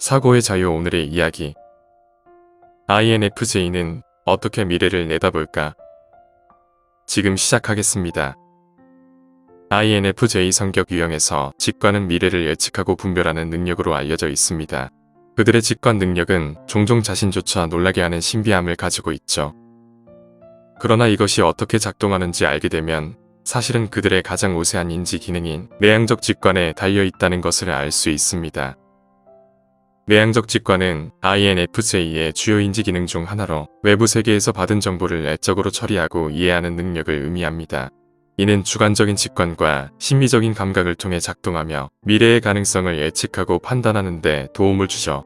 사고의 자유 오늘의 이야기. INFJ는 어떻게 미래를 내다볼까? 지금 시작하겠습니다. INFJ 성격 유형에서 직관은 미래를 예측하고 분별하는 능력으로 알려져 있습니다. 그들의 직관 능력은 종종 자신조차 놀라게 하는 신비함을 가지고 있죠. 그러나 이것이 어떻게 작동하는지 알게 되면 사실은 그들의 가장 우세한 인지 기능인 내향적 직관에 달려 있다는 것을 알 수 있습니다. 내향적 직관은 INFJ의 주요 인지 기능 중 하나로 외부 세계에서 받은 정보를 내적으로 처리하고 이해하는 능력을 의미합니다. 이는 주관적인 직관과 심미적인 감각을 통해 작동하며 미래의 가능성을 예측하고 판단하는 데 도움을 주죠.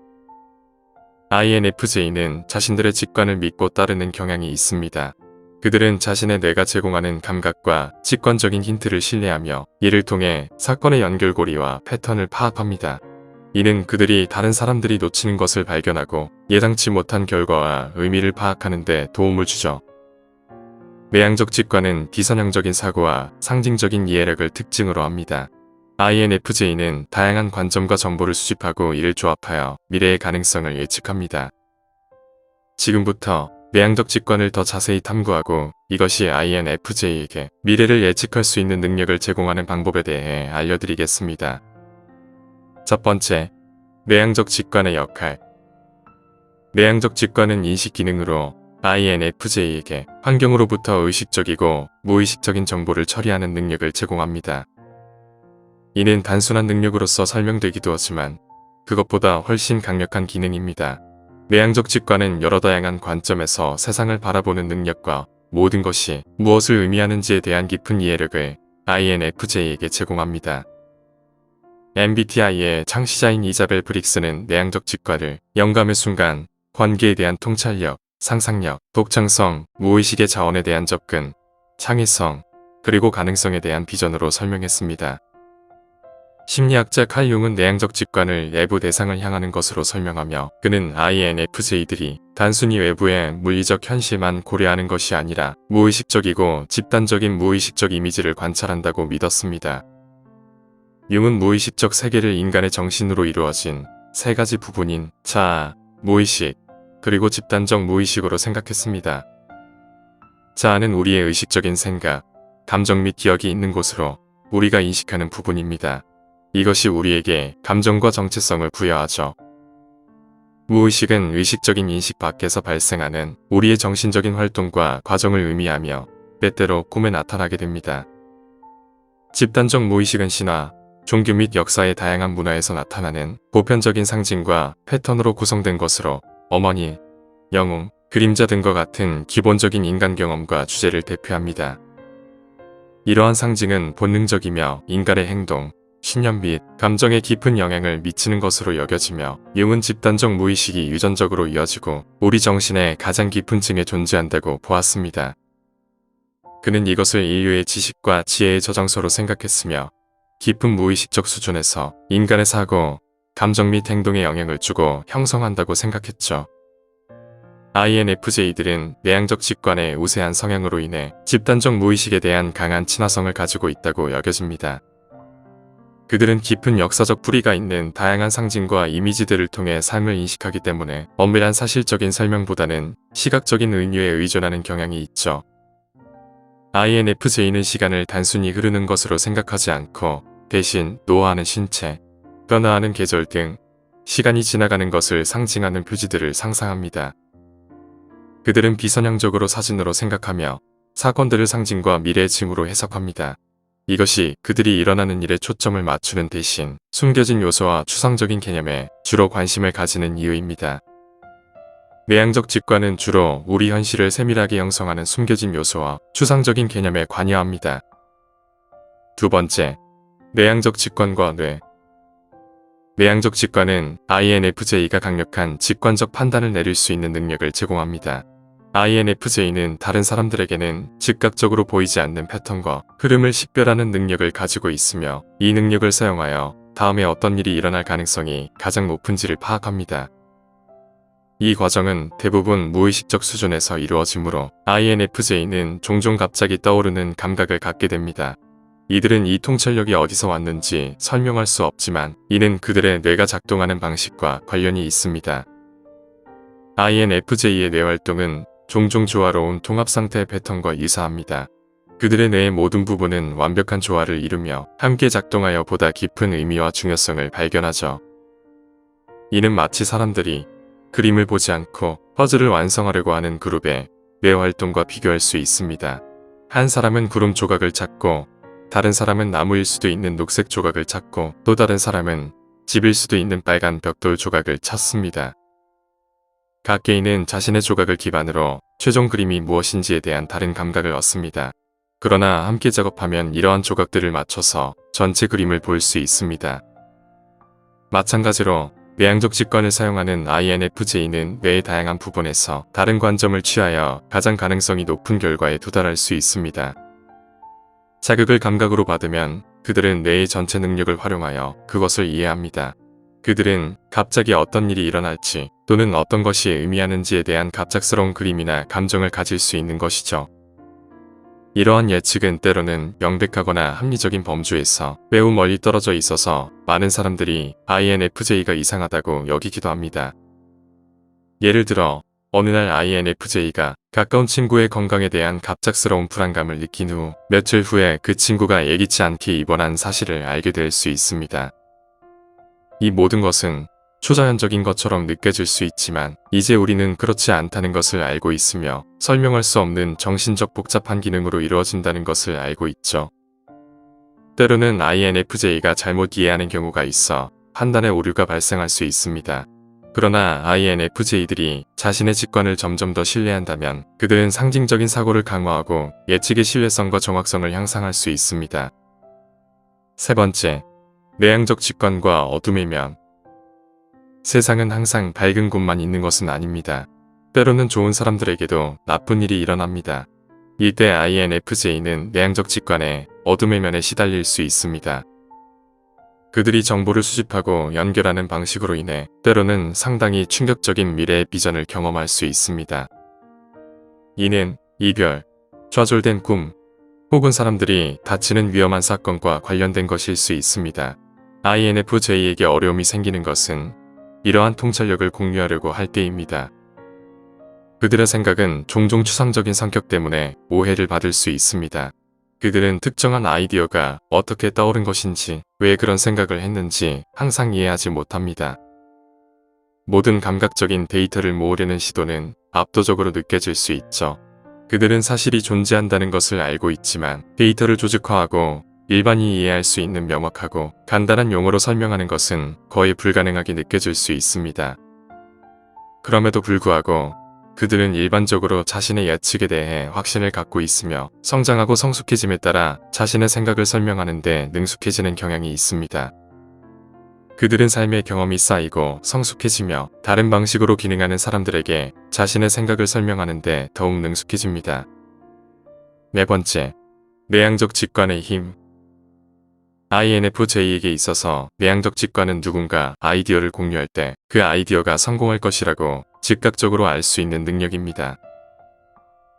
INFJ는 자신들의 직관을 믿고 따르는 경향이 있습니다. 그들은 자신의 뇌가 제공하는 감각과 직관적인 힌트를 신뢰하며 이를 통해 사건의 연결고리와 패턴을 파악합니다. 이는 그들이 다른 사람들이 놓치는 것을 발견하고 예상치 못한 결과와 의미를 파악하는 데 도움을 주죠. 내향적 직관은 비선형적인 사고와 상징적인 이해력을 특징으로 합니다. INFJ는 다양한 관점과 정보를 수집하고 이를 조합하여 미래의 가능성을 예측합니다. 지금부터 내향적 직관을 더 자세히 탐구하고 이것이 INFJ에게 미래를 예측할 수 있는 능력을 제공하는 방법에 대해 알려드리겠습니다. 첫 번째, 내향적 직관의 역할. 내향적 직관은 인식 기능으로 INFJ에게 환경으로부터 의식적이고 무의식적인 정보를 처리하는 능력을 제공합니다. 이는 단순한 능력으로서 설명되기도 하지만 그것보다 훨씬 강력한 기능입니다. 내향적 직관은 여러 다양한 관점에서 세상을 바라보는 능력과 모든 것이 무엇을 의미하는지에 대한 깊은 이해력을 INFJ에게 제공합니다. MBTI의 창시자인 이자벨 브릭스는 내향적 직관을 영감의 순간, 관계에 대한 통찰력, 상상력, 독창성, 무의식의 자원에 대한 접근, 창의성, 그리고 가능성에 대한 비전으로 설명했습니다. 심리학자 칼 융은 내향적 직관을 내부 대상을 향하는 것으로 설명하며 그는 INFJ들이 단순히 외부의 물리적 현실만 고려하는 것이 아니라 무의식적이고 집단적인 무의식적 이미지를 관찰한다고 믿었습니다. 융은 무의식적 세계를 인간의 정신으로 이루어진 세 가지 부분인 자아, 무의식, 그리고 집단적 무의식으로 생각했습니다. 자아는 우리의 의식적인 생각, 감정 및 기억이 있는 곳으로 우리가 인식하는 부분입니다. 이것이 우리에게 감정과 정체성을 부여하죠. 무의식은 의식적인 인식 밖에서 발생하는 우리의 정신적인 활동과 과정을 의미하며 때때로 꿈에 나타나게 됩니다. 집단적 무의식은 신화, 종교 및 역사의 다양한 문화에서 나타나는 보편적인 상징과 패턴으로 구성된 것으로 어머니, 영웅, 그림자 등과 같은 기본적인 인간 경험과 주제를 대표합니다. 이러한 상징은 본능적이며 인간의 행동, 신념 및 감정에 깊은 영향을 미치는 것으로 여겨지며 융은 집단적 무의식이 유전적으로 이어지고 우리 정신의 가장 깊은 층에 존재한다고 보았습니다. 그는 이것을 인류의 지식과 지혜의 저장소로 생각했으며 깊은 무의식적 수준에서 인간의 사고, 감정 및 행동에 영향을 주고 형성한다고 생각했죠. INFJ들은 내향적 직관의 우세한 성향으로 인해 집단적 무의식에 대한 강한 친화성을 가지고 있다고 여겨집니다. 그들은 깊은 역사적 뿌리가 있는 다양한 상징과 이미지들을 통해 삶을 인식하기 때문에 엄밀한 사실적인 설명보다는 시각적인 은유에 의존하는 경향이 있죠. INFJ는 시간을 단순히 흐르는 것으로 생각하지 않고 대신 노화하는 신체, 변화하는 계절 등 시간이 지나가는 것을 상징하는 표지들을 상상합니다. 그들은 비선형적으로 사진으로 생각하며 사건들을 상징과 미래의 징후로 해석합니다. 이것이 그들이 일어나는 일에 초점을 맞추는 대신 숨겨진 요소와 추상적인 개념에 주로 관심을 가지는 이유입니다. 내향적 직관은 주로 우리 현실을 세밀하게 형성하는 숨겨진 요소와 추상적인 개념에 관여합니다. 두 번째, 내향적 직관과 뇌. 내향적 직관은 INFJ가 강력한 직관적 판단을 내릴 수 있는 능력을 제공합니다. INFJ는 다른 사람들에게는 즉각적으로 보이지 않는 패턴과 흐름을 식별하는 능력을 가지고 있으며 이 능력을 사용하여 다음에 어떤 일이 일어날 가능성이 가장 높은지를 파악합니다. 이 과정은 대부분 무의식적 수준에서 이루어지므로 INFJ는 종종 갑자기 떠오르는 감각을 갖게 됩니다. 이들은 이 통찰력이 어디서 왔는지 설명할 수 없지만 이는 그들의 뇌가 작동하는 방식과 관련이 있습니다. INFJ의 뇌 활동은 종종 조화로운 통합 상태의 패턴과 유사합니다. 그들의 뇌의 모든 부분은 완벽한 조화를 이루며 함께 작동하여 보다 깊은 의미와 중요성을 발견하죠. 이는 마치 사람들이 그림을 보지 않고 퍼즐을 완성하려고 하는 그룹의 뇌 활동과 비교할 수 있습니다. 한 사람은 구름 조각을 찾고 다른 사람은 나무일 수도 있는 녹색 조각을 찾고 또 다른 사람은 집일 수도 있는 빨간 벽돌 조각을 찾습니다. 각 개인은 자신의 조각을 기반으로 최종 그림이 무엇인지에 대한 다른 감각을 얻습니다. 그러나 함께 작업하면 이러한 조각들을 맞춰서 전체 그림을 볼 수 있습니다. 마찬가지로 내향적 직관을 사용하는 INFJ는 뇌의 다양한 부분에서 다른 관점을 취하여 가장 가능성이 높은 결과에 도달할 수 있습니다. 자극을 감각으로 받으면 그들은 뇌의 전체 능력을 활용하여 그것을 이해합니다. 그들은 갑자기 어떤 일이 일어날지 또는 어떤 것이 의미하는지에 대한 갑작스러운 그림이나 감정을 가질 수 있는 것이죠. 이러한 예측은 때로는 명백하거나 합리적인 범주에서 매우 멀리 떨어져 있어서 많은 사람들이 INFJ가 이상하다고 여기기도 합니다. 예를 들어 어느 날 INFJ가 가까운 친구의 건강에 대한 갑작스러운 불안감을 느낀 후 며칠 후에 그 친구가 예기치 않게 입원한 사실을 알게 될 수 있습니다. 이 모든 것은 초자연적인 것처럼 느껴질 수 있지만 이제 우리는 그렇지 않다는 것을 알고 있으며 설명할 수 없는 정신적 복잡한 기능으로 이루어진다는 것을 알고 있죠. 때로는 INFJ가 잘못 이해하는 경우가 있어 판단의 오류가 발생할 수 있습니다. 그러나 INFJ들이 자신의 직관을 점점 더 신뢰한다면 그들은 상징적인 사고를 강화하고 예측의 신뢰성과 정확성을 향상할 수 있습니다. 세 번째, 내향적 직관과 어둠의 면. 세상은 항상 밝은 곳만 있는 것은 아닙니다. 때로는 좋은 사람들에게도 나쁜 일이 일어납니다. 이때 INFJ는 내향적 직관에 어둠의 면에 시달릴 수 있습니다. 그들이 정보를 수집하고 연결하는 방식으로 인해 때로는 상당히 충격적인 미래의 비전을 경험할 수 있습니다. 이는 이별, 좌절된 꿈, 혹은 사람들이 다치는 위험한 사건과 관련된 것일 수 있습니다. INFJ에게 어려움이 생기는 것은 이러한 통찰력을 공유하려고 할 때입니다. 그들의 생각은 종종 추상적인 성격 때문에 오해를 받을 수 있습니다. 그들은 특정한 아이디어가 어떻게 떠오른 것인지, 왜 그런 생각을 했는지 항상 이해하지 못합니다. 모든 감각적인 데이터를 모으려는 시도는 압도적으로 느껴질 수 있죠. 그들은 사실이 존재한다는 것을 알고 있지만 데이터를 조직화하고 일반인이 이해할 수 있는 명확하고 간단한 용어로 설명하는 것은 거의 불가능하게 느껴질 수 있습니다. 그럼에도 불구하고 그들은 일반적으로 자신의 예측에 대해 확신을 갖고 있으며 성장하고 성숙해짐에 따라 자신의 생각을 설명하는 데 능숙해지는 경향이 있습니다. 그들은 삶의 경험이 쌓이고 성숙해지며 다른 방식으로 기능하는 사람들에게 자신의 생각을 설명하는 데 더욱 능숙해집니다. 네 번째, 내향적 직관의 힘. INFJ에게 있어서 내향적 직관은 누군가 아이디어를 공유할 때 그 아이디어가 성공할 것이라고 즉각적으로 알 수 있는 능력입니다.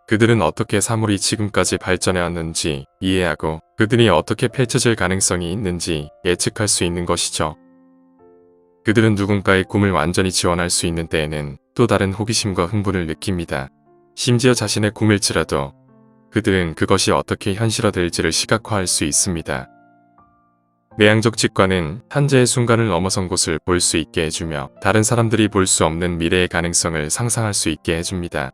그들은 어떻게 사물이 지금까지 발전해왔는지 이해하고 그들이 어떻게 펼쳐질 가능성이 있는지 예측할 수 있는 것이죠. 그들은 누군가의 꿈을 완전히 지원할 수 있는 때에는 또 다른 호기심과 흥분을 느낍니다. 심지어 자신의 꿈일지라도 그들은 그것이 어떻게 현실화될지를 시각화할 수 있습니다. 내향적 직관은 현재의 순간을 넘어선 곳을 볼 수 있게 해주며 다른 사람들이 볼 수 없는 미래의 가능성을 상상할 수 있게 해줍니다.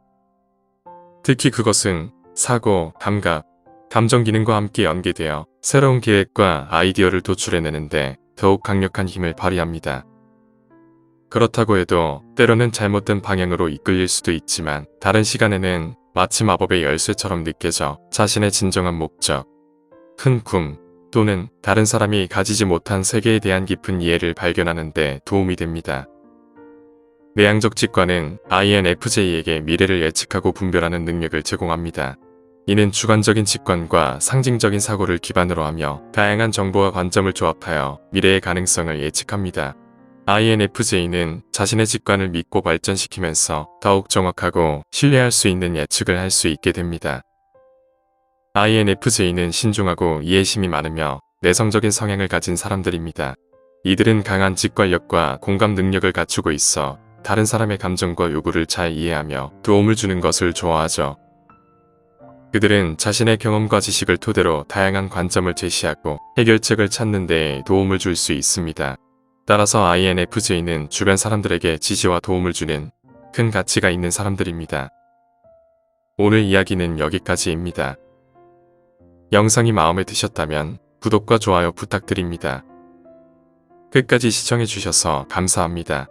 특히 그것은 사고, 감각, 감정 기능과 함께 연계되어 새로운 계획과 아이디어를 도출해내는데 더욱 강력한 힘을 발휘합니다. 그렇다고 해도 때로는 잘못된 방향으로 이끌릴 수도 있지만 다른 시간에는 마치 마법의 열쇠처럼 느껴져 자신의 진정한 목적, 큰 꿈, 또는 다른 사람이 가지지 못한 세계에 대한 깊은 이해를 발견하는 데 도움이 됩니다. 내향적 직관은 INFJ에게 미래를 예측하고 분별하는 능력을 제공합니다. 이는 주관적인 직관과 상징적인 사고를 기반으로 하며 다양한 정보와 관점을 조합하여 미래의 가능성을 예측합니다. INFJ는 자신의 직관을 믿고 발전시키면서 더욱 정확하고 신뢰할 수 있는 예측을 할 수 있게 됩니다. INFJ는 신중하고 이해심이 많으며 내성적인 성향을 가진 사람들입니다. 이들은 강한 직관력과 공감 능력을 갖추고 있어 다른 사람의 감정과 요구를 잘 이해하며 도움을 주는 것을 좋아하죠. 그들은 자신의 경험과 지식을 토대로 다양한 관점을 제시하고 해결책을 찾는 데 도움을 줄 수 있습니다. 따라서 INFJ는 주변 사람들에게 지지와 도움을 주는 큰 가치가 있는 사람들입니다. 오늘 이야기는 여기까지입니다. 영상이 마음에 드셨다면 구독과 좋아요 부탁드립니다. 끝까지 시청해주셔서 감사합니다.